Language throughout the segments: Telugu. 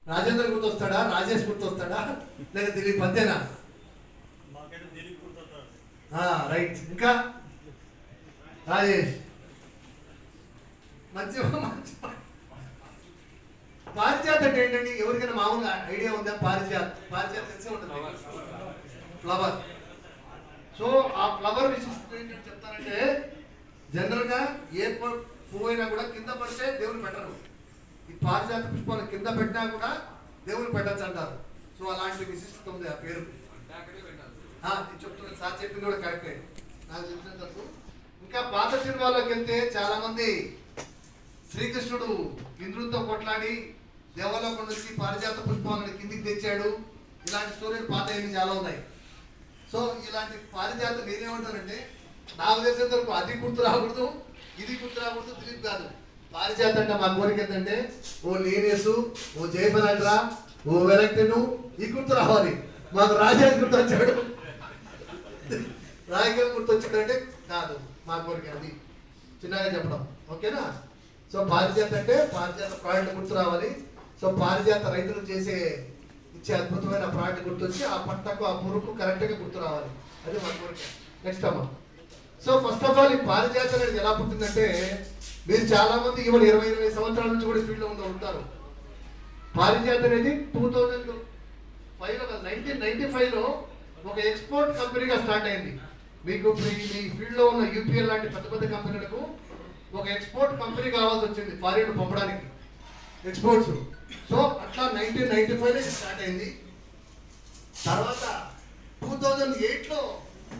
రాజేంద్ర గుర్తొస్తాడా, రాజేష్ గుర్తొస్తాడా, లేక దిలీప్ అంతేనా? రైట్. ఇంకా రాజేష్ మంచి మంచి పారిజాత అంటే ఏంటండి? ఎవరికైనా మామూలుగా ఐడియా ఉందా? పారిజాత తెలిసే ఉంటుంది, ఫ్లవర్. సో ఆ ఫ్లవర్ విశిష్టత ఏంటంటే చెప్తారంటే, జనరల్ గా ఏ పువ్వు అయినా కూడా కింద పడితే దేవుని పెట్టరు. ఈ పారిజాత పుష్పాలు కింద పెట్టినా కూడా దేవుని పెట్టచ్చు అంటారు. సో అలాంటి విశిష్టత ఉంది ఆ పేరు. చెప్తున్నా, సార్ చెప్పింది కూడా కరెక్టే నాకు తెలిసినందుకు. ఇంకా పాత సినిమాలోకి వెళ్తే చాలా మంది శ్రీకృష్ణుడు ఇంద్రుడితో కొట్లాడి దేవలోకం నుంచి పారిజాత పుష్పాలను కిందికి తెచ్చాడు, ఇలాంటి స్టోరీలు పాత ఏమి చాలా ఉన్నాయి. సో ఇలాంటి పారిజాత నేనేమంటానంటే, నాకు తెలిసేంత వరకు అది గుర్తు రాకూడదు, ఇది గుర్తు రాకూడదు, దిలీప్ కాదు. పారిజాత అంటే మా కోరిక ఏంటంటే, ఓ లీనేసు, ఓ జయపదండ్రా, ఓ వెలక్టను ఈ గుర్తు రావాలి. మాకు రాజాని గుర్తు వచ్చాడు, రాజకీయం గుర్తు వచ్చాడంటే కాదు, మా కోరిక అది చిన్నగా చెప్పడం. ఓకేనా? సో పారిజాత అంటే పారిజాత ప్రాజెక్ట్ గుర్తు రావాలి. సో పారిజాత రైతులు ఇచ్చే అద్భుతమైన ప్రాజెక్ట్ గుర్తొచ్చి ఆ పంటకు ఆ పురుగుకు కరెక్ట్గా గుర్తు రావాలి. అది మా కోరిక. నెక్స్ట్ అమ్మా. సో ఫస్ట్ ఆఫ్ ఆల్ ఈ పారిజాత అనేది ఎలా పుట్టిందంటే, మీరు చాలా మంది ఇవాళ 20 సంవత్సరాల నుంచి కూడా ఫీల్డ్లో ఉంటారు. పారిజాత అనేది 1995లో ఒక ఎక్స్పోర్ట్ కంపెనీగా స్టార్ట్ అయింది. మీకు ఈ ఫీల్డ్లో ఉన్న యూపీఎల్ లాంటి పెద్ద పెద్ద కంపెనీలకు ఒక ఎక్స్పోర్ట్ కంపెనీ కావాల్సి వచ్చింది ఫారిన్ పంపడానికి, ఎక్స్పోర్ట్స్. సో అట్లా 1995లో స్టార్ట్ అయింది. తర్వాత 2008లో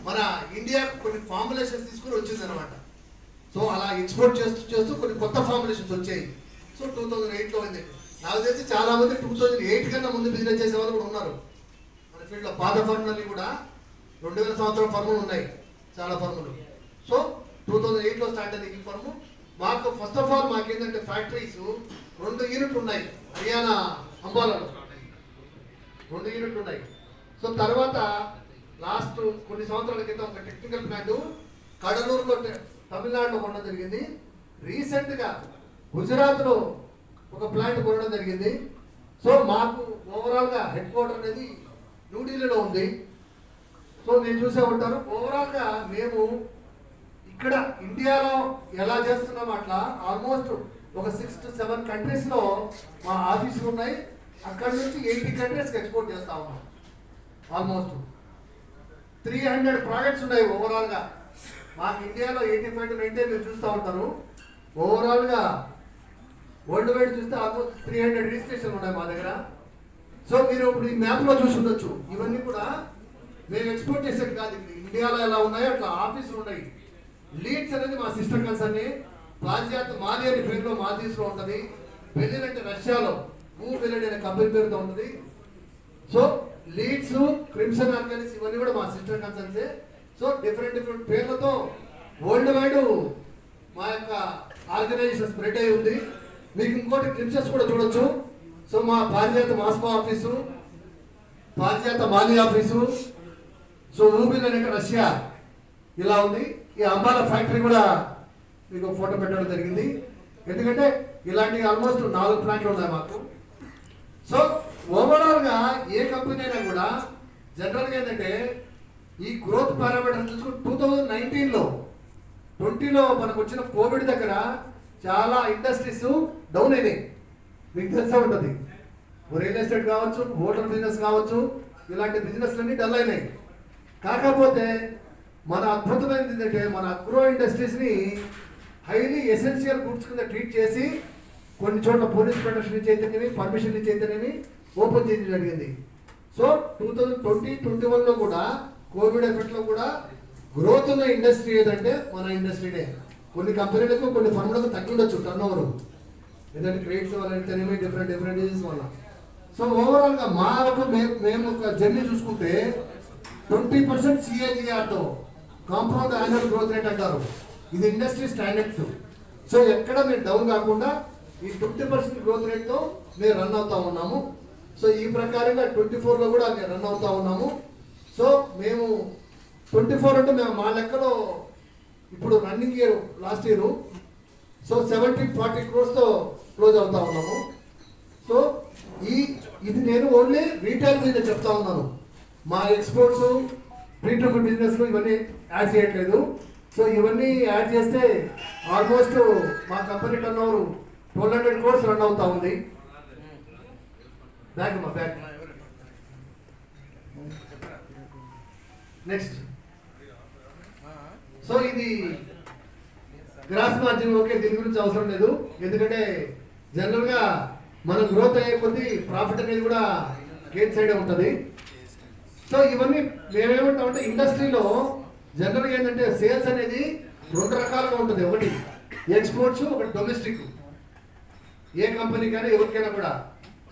మన ఇండియాకు కొన్ని ఫార్ములేషన్స్ తీసుకుని వచ్చింది అనమాట. సో అలా ఎక్స్పోర్ట్ చేస్తూ కొన్ని కొత్త ఫార్ములేషన్స్ వచ్చాయి. సో 2008లో అయింది. నాకు తెలిసి చాలా మంది 2008 కన్నా ముందు బిజినెస్ చేసే వాళ్ళు కూడా ఉన్నారు మన ఫీల్డ్లో. పాత ఫార్ములన్నీ కూడా 2000 సంవత్సరం ఫార్ములు ఉన్నాయి, చాలా ఫార్ములు. సో 2008లో స్టార్ట్ అయింది ఈ ఫార్ము. మాకు ఫస్ట్ ఆఫ్ ఆల్ మాకేంటంటే ఫ్యాక్టరీస్ 2 యూనిట్లు ఉన్నాయి హర్యానా అంబాలాలో, 2 యూనిట్లు ఉన్నాయి. సో తర్వాత లాస్ట్ కొన్ని సంవత్సరాల క్రితం ఒక టెక్నికల్ ప్లాంట్ కడలూరులో తమిళనాడులో కొనడం జరిగింది. రీసెంట్గా గుజరాత్లో ఒక ప్లాంట్ కొనడం జరిగింది. సో మాకు ఓవరాల్గా హెడ్ క్వార్టర్ అనేది న్యూఢిల్లీలో ఉంది. సో నేను చూసే ఉంటారు ఓవరాల్గా మేము ఇక్కడ ఇండియాలో ఎలా చేస్తున్నాం అట్లా ఆల్మోస్ట్ ఒక 6 to 7 కంట్రీస్లో మా ఆఫీసులు ఉన్నాయి. అక్కడ నుంచి 80 కంట్రీస్కి ఎక్స్పోర్ట్ చేస్తా ఉన్నాం. ఆల్మోస్ట్ 300 ప్రాజెక్ట్స్ ఉన్నాయి ఓవరాల్గా. మాకు ఇండియాలో 85 to 90 మీరు చూస్తూ ఉంటారు. ఓవరాల్గా వరల్డ్ వైడ్ చూస్తే ఆల్మోస్ట్ 300 రిజిస్ట్రేషన్లు ఉన్నాయి మా దగ్గర. సో మీరు ఇప్పుడు ఈ మ్యాప్లో చూసి ఉండొచ్చు, ఇవన్నీ కూడా మేము ఎక్స్పోర్ట్ చేసేది కాదు. ఇండియాలో ఎలా ఉన్నాయో అట్లా ఆఫీసులు ఉన్నాయి. లీడ్స్ అనేది మా సిస్టర్ కన్సర్ని పారిజాత మాలి అనే పేరులో మాల్దీవ్స్లో ఉంటుంది. బెలిన్ అంటే రష్యాలో బెలిన్ అనే కంపెనీ పేరుతో ఉంటుంది. సో లీడ్స్, క్రిమ్సన్ ఆర్గానిక్స్ ఇవన్నీ కూడా మా సిస్టర్ కన్సర్న్సే. సో డిఫరెంట్ పేర్లతో వరల్డ్ వైడ్ మా యొక్క ఆర్గనైజేషన్ స్ప్రెడ్ అయి ఉంది. మీకు ఇంకోటి క్లిప్సెస్ కూడా చూడొచ్చు. సో మా పారిజాత మాస్కో ఆఫీసు, పారిజాత మాలి ఆఫీసు, సో ఊబిల్ అనేది రష్యా ఇలా ఉంది. ఈ అంబాలా ఫ్యాక్టరీ కూడా మీకు ఫోటో పెట్టడం జరిగింది. ఎందుకంటే ఇలాంటి ఆల్మోస్ట్ 4 ప్లాంట్లు ఉన్నాయి మాకు. సో ఓవరాల్గా ఏ కంపెనీ అయినా కూడా జనరల్గా ఏంటంటే ఈ గ్రోత్ పారామీటర్స్ చూసుకుంటే 2019లో 20లో మనకు వచ్చిన కోవిడ్ దగ్గర చాలా ఇండస్ట్రీస్ డౌన్ అయినాయి. మీకు తెలిసే ఉంటుంది, రియల్ ఎస్టేట్ కావచ్చు, హోటల్ బిజినెస్ కావచ్చు, ఇలాంటి బిజినెస్లన్నీ డల్ అయినాయి. కాకపోతే మన అద్భుతమైనది ఏంటంటే మన అగ్రో ఇండస్ట్రీస్ని హైలీ ఎసెన్షియల్ గుడ్స్ కింద ట్రీట్ చేసి కొన్ని చోట్ల పోలీస్ ప్రొటెక్షన్ నుంచి అయితేనేమి, పర్మిషన్ నుంచి అయితేనేమి ఓపెన్ చేయడం జరిగింది. సో 2020-21లో కూడా కోవిడ్ ఎఫెక్ట్లో కూడా గ్రోత్ ఉన్న ఇండస్ట్రీ ఏదంటే మన ఇండస్ట్రీనే. కొన్ని కంపెనీలకు కొన్ని ఫర్ములకు తగ్గిండొచ్చు టర్న్ ఓవర్, ఏదంటే క్రెడిట్స్ వల్ల అయితేనేమి డిఫరెంట్ డిజీస్ వల్ల. సో ఓవరాల్గా మేము ఒక జర్నీ చూసుకుంటే 20% CAGRతో కాంపౌండ్ యాన్యువల్ గ్రోత్ రేట్ అంటారు. ఇది ఇండస్ట్రీ స్టాండర్డ్స్. సో ఎక్కడ మేము డౌన్ కాకుండా ఈ 20% గ్రోత్ రేట్తో మేము రన్ అవుతా ఉన్నాము. సో ఈ ప్రకారంగా 24లో కూడా మేము రన్ అవుతా ఉన్నాము. సో మేము 24 అంటే మేము మా లెక్కలో ఇప్పుడు running year last year so 70-40 crores close అవుతా ఉన్నాము. సో ఇది నేను ఓన్లీ రీటైల్ మీద చెప్తా ఉన్నాను. మా ఎక్స్పోర్ట్స్ B2B బిజినెస్ ఇవన్నీ యాడ్ చేయట్లేదు. సో ఇవన్నీ యాడ్ చేస్తే ఆల్మోస్ట్ మా company turn over 1200 crores run అవుతా ఉంది. Back next. సో ఇది గ్రాస్ మార్జిన్ ఓకే, దీని గురించి అవసరం లేదు. ఎందుకంటే జనరల్ గా మనం గ్రోత్ అయ్యే కొద్దీ ప్రాఫిట్ అనేది కూడా గేట్ సైడే ఉంటుంది. సో ఇవన్నీ మేమేమంటామంటే ఇండస్ట్రీలో జనరల్గా ఏంటంటే సేల్స్ అనేది 2 రకాలుగా ఉంటుంది. ఒకటి ఎక్స్పోర్ట్స్, ఒకటి డొమెస్టిక్. ఏ కంపెనీ కానీ ఎవరికైనా కూడా.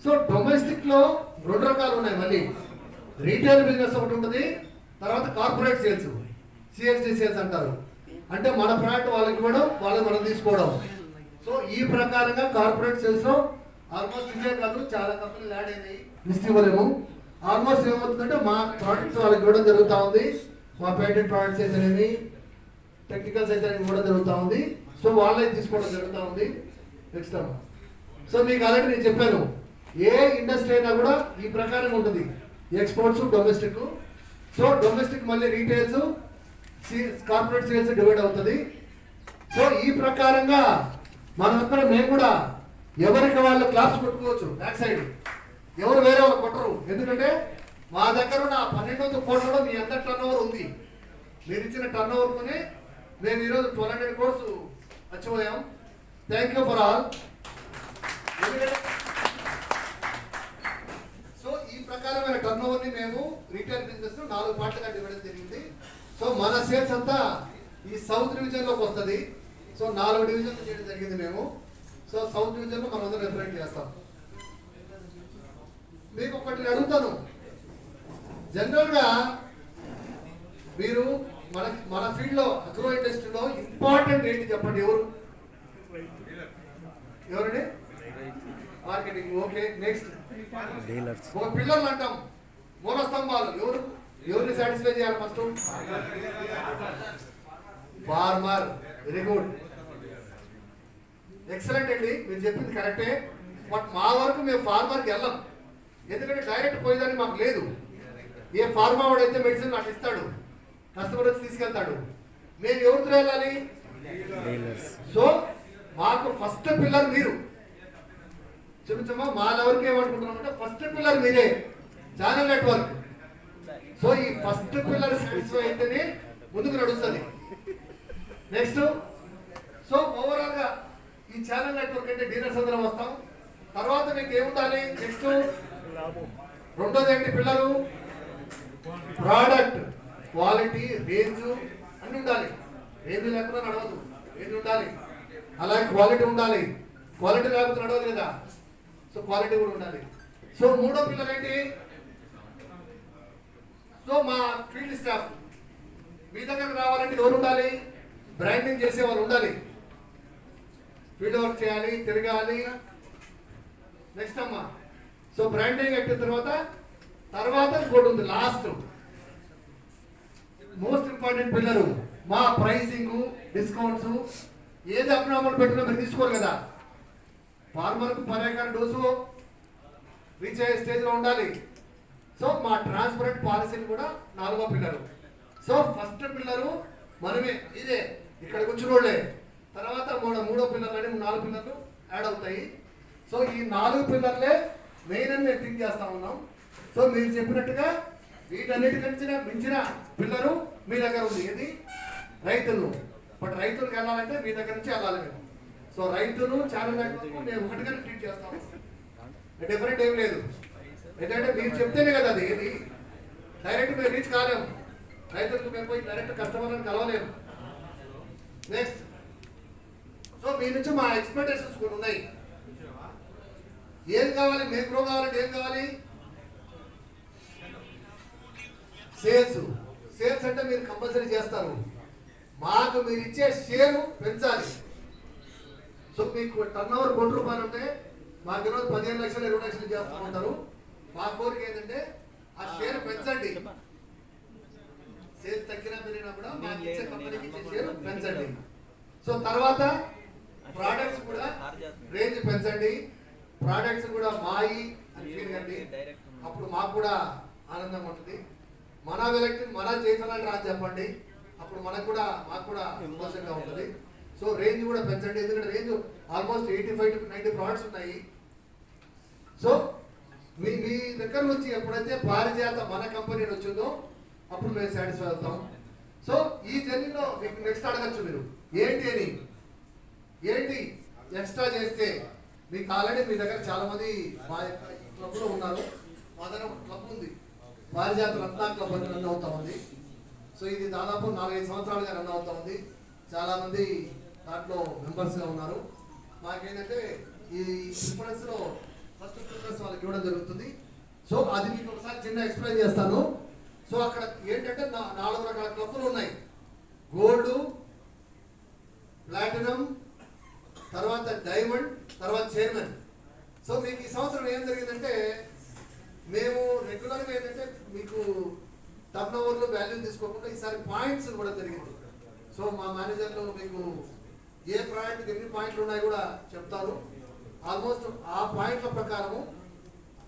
సో డొమెస్టిక్ లో 2 రకాలు ఉన్నాయి. మళ్ళీ రీటైల్ బిజినెస్ ఒకటి ఉంటుంది, తర్వాత కార్పొరేట్ సేల్స్, సిఎస్డి సేల్స్ అంటారు. అంటే మన ప్రోడక్ట్ వాళ్ళకి ఇవ్వడం, వాళ్ళు మనం తీసుకోవడం. సో ఈ ప్రకారంగా కార్పొరేట్ సేల్స్ లో ఆల్మోస్ట్ ఇదే కాదు చాలా కంపెనీలు యాడ్ అయినాయి, లిస్ట్ ఇవ్వలేము. ఆల్మోస్ట్ ఏమవుతుందంటే మా ప్రోడక్ట్స్ వాళ్ళకి ఇవ్వడం జరుగుతూ ఉంది. మా పేటెంట్ ప్రోడక్ట్స్ అయితేనేమి, టెక్నికల్స్ అయితే ఇవ్వడం జరుగుతూ ఉంది. సో వాళ్ళే తీసుకోవడం జరుగుతూ ఉంది. నెక్స్ట్ సో మీకు ఆల్రెడీ నేను చెప్పాను, ఏ ఇండస్ట్రీ అయినా కూడా ఈ ప్రకారం ఉంటుంది, ఎక్స్పోర్ట్స్, డొమెస్టిక్. సో డొమెస్టిక్ మళ్ళీ రీటైల్స్, కార్పొరేట్ సేల్స్ డివైడ్ అవుతుంది. సో ఈ ప్రకారంగా మనం మేము కూడా ఎవరికి వాళ్ళు క్లాప్స్ కొట్టుకోవచ్చు బ్యాక్ సైడ్, ఎవరు వేరే వాళ్ళు కొట్టరు. ఎందుకంటే మా దగ్గర ఉన్న 1200 కోట్లలో మీ అందరి టర్న్ ఓవర్ ఉంది. మీరు ఇచ్చిన టర్న్ ఓవర్తోనే మేము ఈరోజు 1200 crores అచీవ్ అయ్యాం. Thank you for all. So ఈ ప్రకారమైన టర్న్ ఓవర్ ని మేము రీటైల్ బిజినెస్ 4 పార్ట్లుగా డివైడ్ జరిగింది. సో మన సేల్స్ అంతా ఈ సౌత్ డివిజన్ లోకి వస్తుంది. సో 4 డివిజన్లు చేయడం జరిగింది మేము. సో సౌత్ డివిజన్ లో మనం అందరం రిప్రజెంట్ చేస్తాం. మీకు ఒకటి అడుగుతాను, జనరల్ గా మీరు మన ఫీల్డ్ లో అగ్రో ఇండస్ట్రీలో ఇంపార్టెంట్ ఏంటి చెప్పండి? ఎవరండి? మార్కెటింగ్. ఓకే. నెక్స్ట్ పిల్లర్లు అంటాం, మూలస్తంభాలు. ఎవరిని సాటిస్ఫై చేయాలి? First farmer. Very good, excellent అండి, మీరు చెప్పింది కరెక్టే. బట్ మా వరకు మేము ఫార్మర్కి వెళ్ళాం. ఎందుకంటే డైరెక్ట్ పోయేదాన్ని మాకు లేదు. ఏ ఫార్మా వాడు అయితే మెడిసిన్ నాకు ఇస్తాడు, కస్టమర్ వచ్చి తీసుకెళ్తాడు. మేము ఎవరితో వెళ్ళాలి? సో మాకు ఫస్ట్ పిల్లర్ మీరు. చూపించమ్మా, మా లెవెల్కి ఏమనుకుంటున్నామంటే ఫస్ట్ పిల్లర్ మీరే, ఛానల్ నెట్వర్క్. సో ఈ ఫస్ట్ పిల్లర్ సాటిస్ఫై అయితేనే ముందుకు నడుస్తుంది. నెక్స్ట్, సో ఓవరాల్ గా ఈ ఛానల్ నెట్వర్క్ అంటే డీలర్స్ అందరం వస్తాం. తర్వాత మీకు ఏముండాలి? నెక్స్ట్ రెండోది ఏంటి? పిల్లలు, ప్రోడక్ట్ క్వాలిటీ, రేంజ్ అన్ని ఉండాలి. రేంజ్ లేకుండా నడవదు, రేంజ్ ఉండాలి. అలాగే క్వాలిటీ ఉండాలి, క్వాలిటీ లేకపోతే నడవదు కదా. సో క్వాలిటీ కూడా ఉండాలి. సో మూడో పిల్లలు ఏంటి? సో మా ఫీల్డ్ స్టాఫ్ మీ దగ్గర రావాలంటే ఎవరు ఉండాలి? బ్రాండింగ్ చేసే వాళ్ళు ఉండాలి. ఫీల్డ్ వర్క్ చేయాలి, తిరగాలి. నెక్స్ట్ అమ్మా, సో బ్రాండింగ్ అయిపోయిన తర్వాత ఇంకోటి ఉంది, లాస్ట్ మోస్ట్ ఇంపార్టెంట్ పిల్లరు మా ప్రైసింగ్, డిస్కౌంట్స్. ఏది అభినామాలు పెట్టినా మీరు తీసుకోరు కదా. ఫార్మర్కు పర్యాకర డోసు రీచ్ అయ్యే స్టేజ్లో ఉండాలి. సో మా ట్రాన్స్పరెంట్ పాలసీలు కూడా 4వ పిల్లరు. సో ఫస్ట్ పిల్లరు మనమే, ఇదే ఇక్కడ కూర్చున్నోళ్ళే. తర్వాత 3వ పిల్లర్లు అని 4 పిల్లర్లు యాడ్ అవుతాయి. సో ఈ 4 పిల్లర్లే మెయిన్ అని మేము థింక్ చేస్తా ఉన్నాం. సో మీరు చెప్పినట్టుగా వీటన్నిటికంటే మించిన పిల్లరు మీ దగ్గర ఉంది. ఇది రైతులు. బట్ రైతులకు వెళ్ళాలంటే మీ దగ్గర నుంచి వెళ్ళాలి మేము. సో రైతులు ఛానల్ మేము ఒకటిగానే ట్రీట్ చేస్తాము, డిఫరెంట్ ఏం లేదు. ఎందుకంటే మీరు చెప్తేనే కదా అది. ఏది డైరెక్ట్ మేము రీచ్ కాలేము, రైతులకు మేము పోయి డైరెక్ట్ కస్టమర్లను కలవలేము. నెక్స్ట్, సో మీ నుంచి మా ఎక్స్పెక్టేషన్స్ కూడా ఉన్నాయి. ఏం కావాలి? మేము గ్రో కావాలంటే ఏం కావాలి? సేల్స్. సేల్స్ అంటే మీరు కంపల్సరీ చేస్తారు. మాకు మీరు ఇచ్చే షేర్ పెంచాలి. సో మీకు టర్న్ ఓవర్ ₹1 ఉంటే మాకు ఈరోజు 15 లక్షలు 20 లక్షలు చేస్తూ ఉంటారు. మా కోరిక ఏంటంటే ఆ షేర్ పెంచండి. సేల్స్ తగ్గినా పెరిగినా కూడా మాకు ఇచ్చే కంపెనీకి ఇచ్చే షేర్ పెంచండి. సో తర్వాత ప్రోడక్ట్స్ కూడా రేంజ్ పెంచండి. ప్రోడక్ట్స్ కూడా మాయి అని ఫీల్ కండి, అప్పుడు మాకు కూడా ఆనందంగా ఉంటుంది. మన వ్యక్తి మన చేసాలని రా చెప్పండి, అప్పుడు మనకు కూడా మాకు కూడా సంతోషంగా ఉంటుంది. సో రేంజ్ కూడా పెంచండి, ఎందుకంటే రేంజ్ ఆల్మోస్ట్ 85 to 90 ప్రోడక్ట్స్ ఉన్నాయి. సో మీ మీ దగ్గర నుంచి ఎప్పుడైతే పారిజాత మన కంపెనీ వచ్చిందో అప్పుడు మేము సాటిస్ఫై అవుతాం. సో ఈ జర్నీలో మీకు నెక్స్ట్ అడగచ్చు మీరు ఏంటి ఎక్స్ట్రా చేస్తే. మీకు ఆల్రెడీ మీ దగ్గర చాలా మంది మా యొక్క క్లబ్లో ఉన్నారు. మా దగ్గర ఒక క్లబ్ ఉంది, పారిజాత రత్నా క్లబ్ అని రన్ అవుతా ఉంది. సో ఇది దాదాపు 4-5 సంవత్సరాలుగా రన్ అవుతా ఉంది. చాలా మంది దాంట్లో మెంబర్స్గా ఉన్నారు. మాకేంటంటే ఈ ప్రిఫరెన్స్లో ఫస్ట్ ప్రిఫరెన్స్ వాళ్ళకి ఇవ్వడం జరుగుతుంది. సో అది మీకు ఒకసారి చిన్న ఎక్స్ప్లెయిన్ చేస్తాను. సో అక్కడ ఏంటంటే 4 రకాల క్లబ్లు ఉన్నాయి. గోల్డ్, ప్లాటినం, తర్వాత డైమండ్, తర్వాత చైర్మన్. సో మీకు ఈ సంవత్సరం ఏం జరిగిందంటే మేము రెగ్యులర్గా ఏంటంటే మీకు టర్న్ ఓవర్లో వాల్యూ తీసుకోకుండా ఈసారి పాయింట్స్ కూడా జరిగింది. సో మా మేనేజర్లు మీకు ఏ ప్రాజెక్ట్కి ఎన్ని పాయింట్లు ఉన్నాయి కూడా చెప్తారు. ఆల్మోస్ట్ ఆ పాయింట్ల ప్రకారము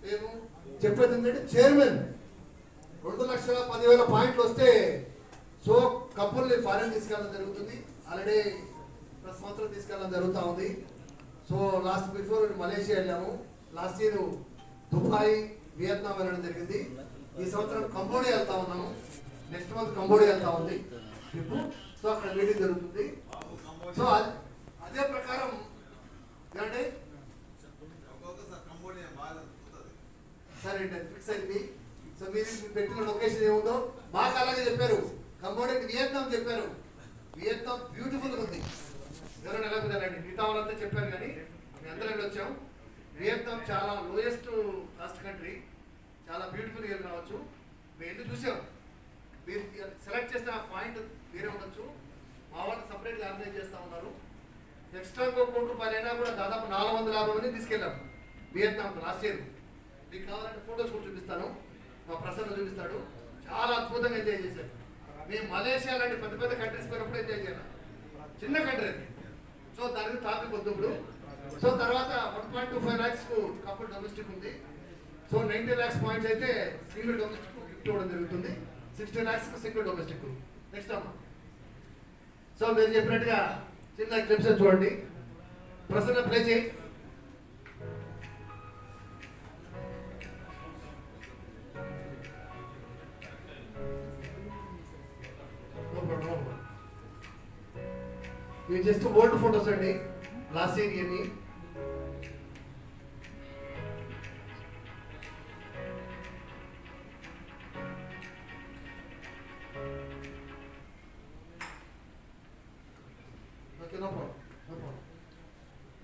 మేము చెప్పేది ఏంటంటే చైర్మన్ 2,10,000 పాయింట్లు వస్తే సో కప్పుల్ని ఫారెన్ తీసుకెళ్ళడం జరుగుతుంది. ఆల్రెడీ ప్రతి సంవత్సరం తీసుకెళ్ళడం జరుగుతూ ఉంది. సో బిఫోర్ మలేషియా వెళ్ళాము, లాస్ట్ ఇయర్ దుబాయ్, వియత్నాం వెళ్ళడం జరిగింది. ఈ సంవత్సరం కంబోడియా వెళ్తా ఉన్నాము, నెక్స్ట్ మంత్ కంబోడియా వెళ్తా ఉంది ట్రిప్. సో అక్కడ మీటింగ్ జరుగుతుంది. సో అదే ప్రకారం అంటే సరే ఫిక్స్ అయింది. సో మీరు పెట్టిన లొకేషన్ ఏముందో మాకు అలాగే చెప్పారు. కంబోడియా వియత్నాం చెప్పారు. వియత్నాం బ్యూటిఫుల్గా ఉంది. ఎవరైనా ఎలా కుదరండి, మిగతా వాళ్ళంతా చెప్పారు కానీ మేము అందరం వచ్చాం. వియత్నాం చాలా లోయెస్ట్ కాస్ట్ కంట్రీ, చాలా బ్యూటిఫుల్గా వెళ్ళి రావచ్చు. మేము ఎందుకు చూసాం, మీరు సెలెక్ట్ చేసిన పాయింట్ వేరే ఉండొచ్చు. మా వాళ్ళు సపరేట్గా ఆర్గనైజ్ చేస్తూ ఉన్నారు. ఎక్స్ట్రా ₹1,00,00,000 అయినా కూడా దాదాపు 450 మంది తీసుకెళ్ళాం వియత్నాంకు లాస్ట్ ఇయర్. మీకు కావాలంటే ఫోటోస్ కూడా చూపిస్తాను, మా ప్రసన్న చూపిస్తాడు. చాలా అద్భుతంగా ఎంజాయ్ చేశారు. మేము మలేషియా లాంటి పెద్ద పెద్ద కంట్రీస్ పోయినప్పుడు ఎంజాయ్ చేయాలి, చిన్న కంట్రీ అది. సో దానికి టాపిక్ వద్దు ఇప్పుడు. సో తర్వాత 1.25 lakhs కపుల్ డొమెస్టిక్ ఉంది. సో 90 lakhs పాయింట్స్ అయితే సింగిల్ డొమెస్టిక్ గిఫ్ట్ ఇవ్వడం జరుగుతుంది. 60 lakhs సింగిల్ డొమెస్టిక్. నెక్స్ట్ అమ్మా, సో మీరు చెప్పినట్టుగా చిన్న క్లిప్స్ చూడండి. ప్రసన్న ప్లే చేయి. ఇవి జస్ట్ ఓల్డ్ ఫొటోస్ అండి, లాస్ట్ ఇయర్ ఇవన్నీ.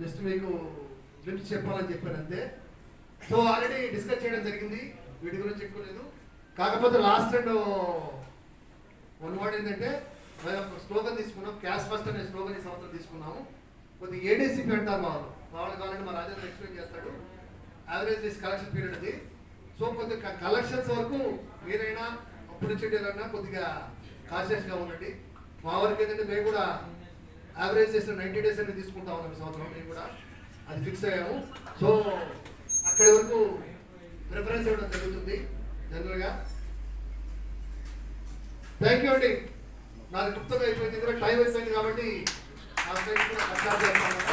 జస్ట్ మీకు లిమిట్స్ చెప్పాలని చెప్పాను అంతే. సో ఆల్రెడీ డిస్కస్ చేయడం జరిగింది, వీటి గురించి ఎక్కువ లేదు. కాకపోతే లాస్ట్ అండ్ వన్ వర్డ్ ఏంటంటే స్లోగన్ తీసుకున్నాం, క్యాష్ ఫస్ట్ అనే స్లోగన్ ఈ సంవత్సరం తీసుకున్నాము. కొద్దిగా ఏడీసీపీ అంటారు వాళ్ళు కావాలంటే మా రాజేంద్ర ఎక్స్ప్లెయిన్ చేస్తాడు. యావరేజ్ దిస్ కలెక్షన్ పీరియడ్ అది. సో కొద్దిగా కలెక్షన్స్ వరకు మీరైనా అప్పుడు చెడ్డలన్నా కొద్దిగా కాన్షియస్గా ఉండండి. మా వరకు ఏంటంటే మేము కూడా యావరేజ్ చేసిన 90 days అనేది తీసుకుంటా ఉన్నాం ఈ సంవత్సరం. మేము కూడా అది ఫిక్స్ అయ్యాము. సో అక్కడి వరకు ప్రిఫరెన్స్ ఇవ్వడం జరుగుతుంది జనరల్గా. థ్యాంక్ యూ అండి. నాకు గుప్తంగా అయిపోయింది, టైం అయిపోయింది కాబట్టి ఆ సైడ్ కూడా కష్టాలు చేస్తాను.